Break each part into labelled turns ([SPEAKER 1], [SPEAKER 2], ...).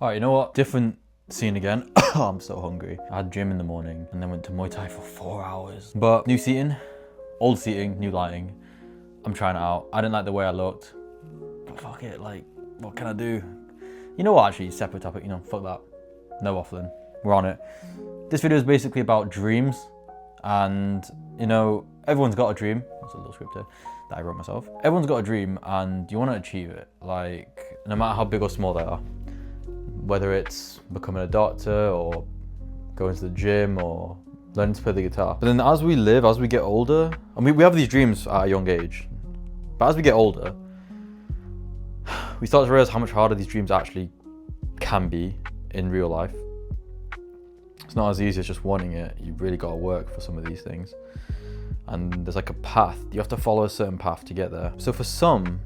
[SPEAKER 1] All right, you know what? Different scene again. I'm so hungry. I had gym in the morning and then went to Muay Thai for 4 hours. But new seating, old seating, new lighting. I'm trying it out. I didn't like the way I looked. But fuck it, like, what can I do? You know what, actually, separate topic, fuck that. No waffling. We're on it. This video is basically about dreams. And, everyone's got a dream. That's a little script here that I wrote myself. Everyone's got a dream and you want to achieve it. Like, no matter how big or small they are. Whether it's becoming a doctor or going to the gym or learning to play the guitar. But then as we get older, I mean, we have these dreams at a young age. But as we get older, we start to realize how much harder these dreams actually can be in real life. It's not as easy as just wanting it. You really got to work for some of these things. And there's like a path. You have to follow a certain path to get there. So for some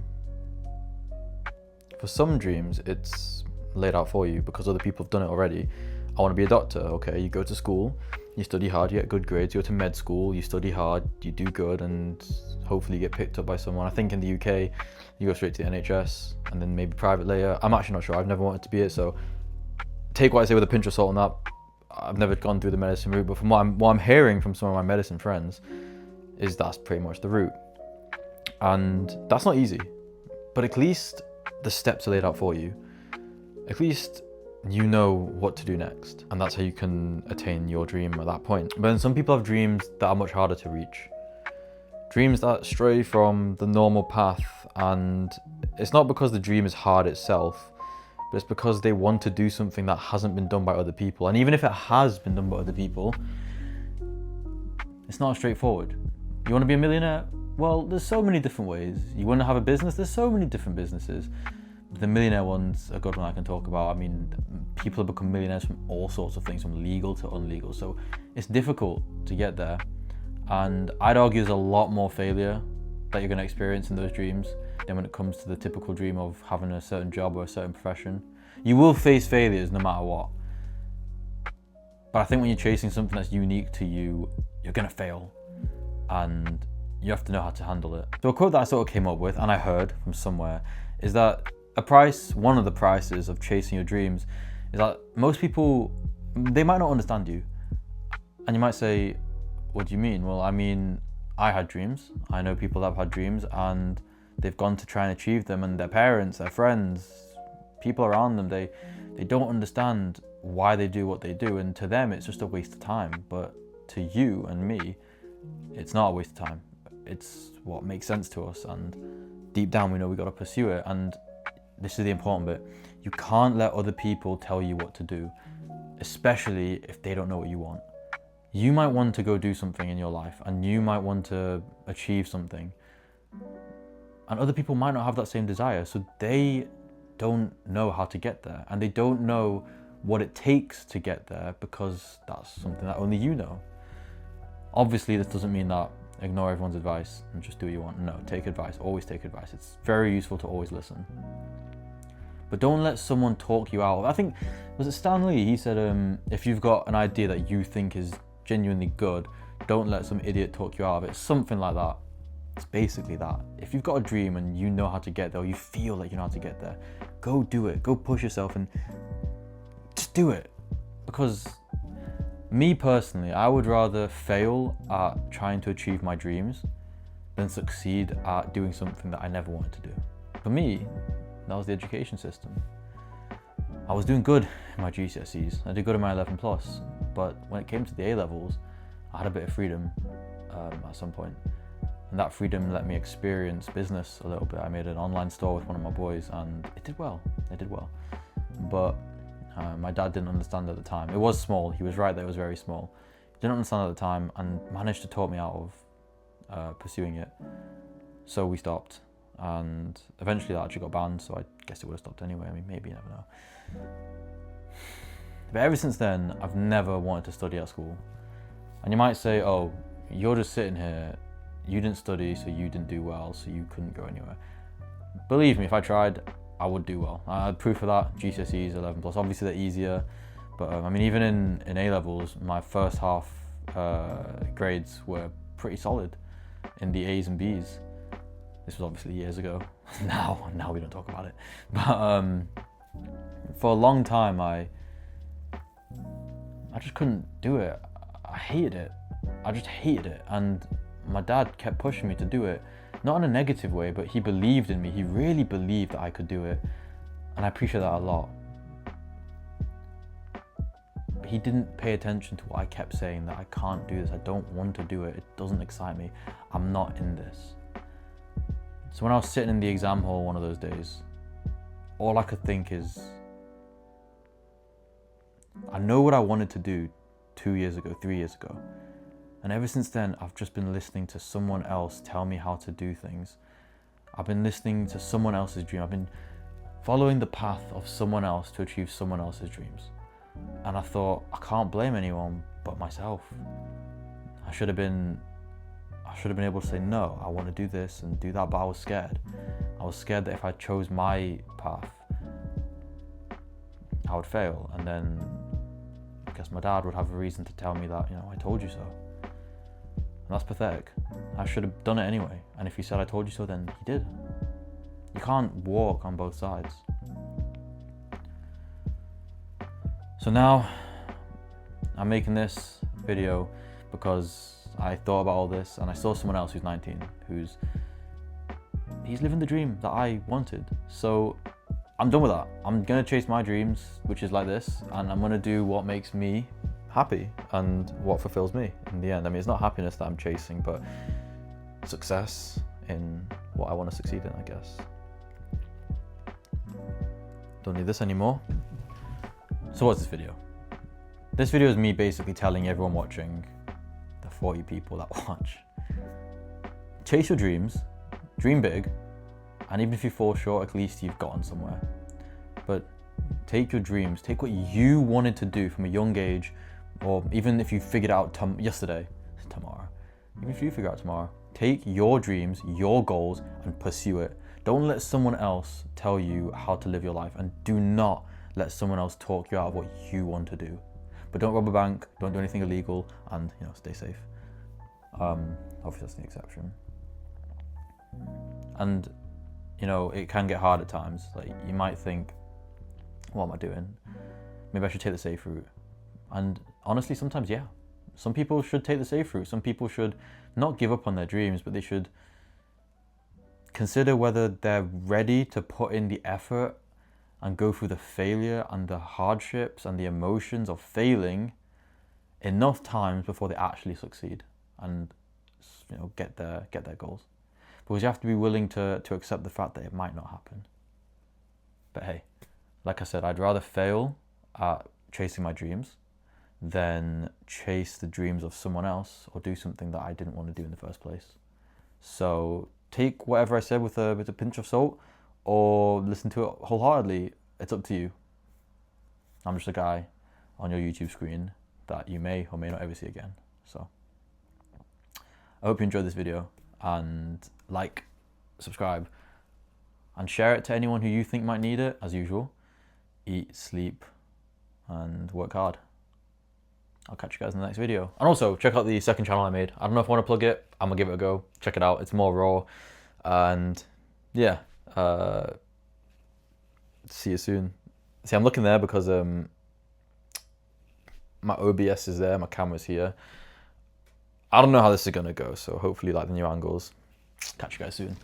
[SPEAKER 1] dreams, it's laid out for you because other people have done it already. I want to be a doctor. Okay, you go to school, you study hard, you get good grades, you go to med school, you study hard, you do good, and hopefully you get picked up by someone. I think in the UK, you go straight to the NHS and then maybe private later. I'm actually not sure. I've never wanted to be it, so take what I say with a pinch of salt on that. I've never gone through the medicine route, but from what I'm hearing from some of my medicine friends is that's pretty much the route. And that's not easy, but at least the steps are laid out for you. At least you know what to do next, and that's how you can attain your dream at that point. But then some people have dreams that are much harder to reach. Dreams that stray from the normal path, and it's not because the dream is hard itself, but it's because they want to do something that hasn't been done by other people. And even if it has been done by other people, it's not straightforward. You want to be a millionaire? Well, there's so many different ways. You want to have a business? There's so many different businesses. The millionaire one's a good one I can talk about. I mean, people have become millionaires from all sorts of things, from legal to unlegal. So it's difficult to get there. And I'd argue there's a lot more failure that you're going to experience in those dreams than when it comes to the typical dream of having a certain job or a certain profession. You will face failures no matter what. But I think when you're chasing something that's unique to you, you're going to fail. And you have to know how to handle it. So a quote that I sort of came up with, and I heard from somewhere, is that one of the prices of chasing your dreams is that most people, they might not understand you. And you might say, what do you mean? Well, I mean, I had dreams. I know people that have had dreams and they've gone to try and achieve them, and their parents, their friends, people around them, they don't understand why they do what they do. And to them, it's just a waste of time. But to you and me, it's not a waste of time. It's what makes sense to us. And deep down, we know we got to pursue it. And this is the important bit. You can't let other people tell you what to do, especially if they don't know what you want. You might want to go do something in your life, and you might want to achieve something, and other people might not have that same desire, so they don't know how to get there, and they don't know what it takes to get there, because that's something that only you know. Obviously, this doesn't mean that ignore everyone's advice and just do what you want. No, take advice. Always take advice. It's very useful to always listen. But don't let someone talk you out. I think, was it Stan Lee? He said, if you've got an idea that you think is genuinely good, don't let some idiot talk you out of it. Something like that. It's basically that. If you've got a dream and you know how to get there, or you feel like you know how to get there, go do it. Go push yourself and just do it. Because me personally, I would rather fail at trying to achieve my dreams than succeed at doing something that I never wanted to do. For me, that was the education system. I was doing good in my GCSEs. I did good in my 11 plus, but when it came to the A-levels, I had a bit of freedom at some point. And that freedom let me experience business a little bit. I made an online store with one of my boys and it did well. But my dad didn't understand at the time. It was small. He was right that it was very small. He didn't understand at the time and managed to talk me out of pursuing it. So we stopped. And eventually that actually got banned, so I guess it would have stopped anyway. I mean, maybe, you never know. But ever since then, I've never wanted to study at school. And you might say, oh, you're just sitting here, you didn't study, so you didn't do well, so you couldn't go anywhere. Believe me, if I tried, I would do well. I had proof of that. GCSEs, 11 plus, obviously they're easier. But I mean, even in A-levels, my first half grades were pretty solid in the A's and B's. This was obviously years ago. Now we don't talk about it. But For a long time, I just couldn't do it. I hated it. I just hated it. And my dad kept pushing me to do it. Not in a negative way, but he believed in me. He really believed that I could do it. And I appreciate that a lot. But he didn't pay attention to what I kept saying, that I can't do this. I don't want to do it. It doesn't excite me. I'm not in this. So when I was sitting in the exam hall one of those days, all I could think is, I know what I wanted to do 2 years ago, 3 years ago. And ever since then, I've just been listening to someone else tell me how to do things. I've been listening to someone else's dream. I've been following the path of someone else to achieve someone else's dreams. And I thought, I can't blame anyone but myself. I should have been able to say, no, I want to do this and do that, but I was scared. I was scared that if I chose my path, I would fail. And then I guess my dad would have a reason to tell me that, I told you so. And that's pathetic. I should have done it anyway. And if he said I told you so, then he did. You can't walk on both sides. So now I'm making this video because I thought about all this and I saw someone else who's 19 he's living the dream that I wanted. So I'm done with that. I'm gonna chase my dreams, which is like this, and I'm gonna do what makes me happy and what fulfills me in the end. I mean, it's not happiness that I'm chasing, but success in what I want to succeed in, I guess. Don't need this anymore. So what's this video? This video is me basically telling everyone watching, the 40 people that watch, chase your dreams, dream big, and even if you fall short, at least you've gotten somewhere. But take your dreams, take what you wanted to do from a young age, or even if you figured out tomorrow, even if you figure out tomorrow, take your dreams, your goals, and pursue it. Don't let someone else tell you how to live your life, and do not let someone else talk you out of what you want to do. But don't rob a bank, don't do anything illegal, and stay safe. Obviously that's the exception. And it can get hard at times. Like, you might think, what am I doing? Maybe I should take the safe route. And honestly, sometimes, yeah. Some people should take the safe route. Some people should not give up on their dreams, but they should consider whether they're ready to put in the effort and go through the failure and the hardships and the emotions of failing enough times before they actually succeed and get their goals. Because you have to be willing to accept the fact that it might not happen. But hey, like I said, I'd rather fail at chasing my dreams than chase the dreams of someone else or do something that I didn't want to do in the first place. So take whatever I said with a pinch of salt, or listen to it wholeheartedly. It's up to you. I'm just a guy on your YouTube screen that you may or may not ever see again. So I hope you enjoyed this video, and like, subscribe, and share it to anyone who you think might need it. As usual, eat, sleep, and work hard. I'll catch you guys in the next video. And also, check out the second channel I made. I don't know if I want to plug it. I'm gonna give it a go. Check it out. It's more raw. And yeah, see you soon. See, I'm looking there because my OBS is there, my camera's here. I don't know how this is gonna go, so hopefully you like the new angles. Catch you guys soon.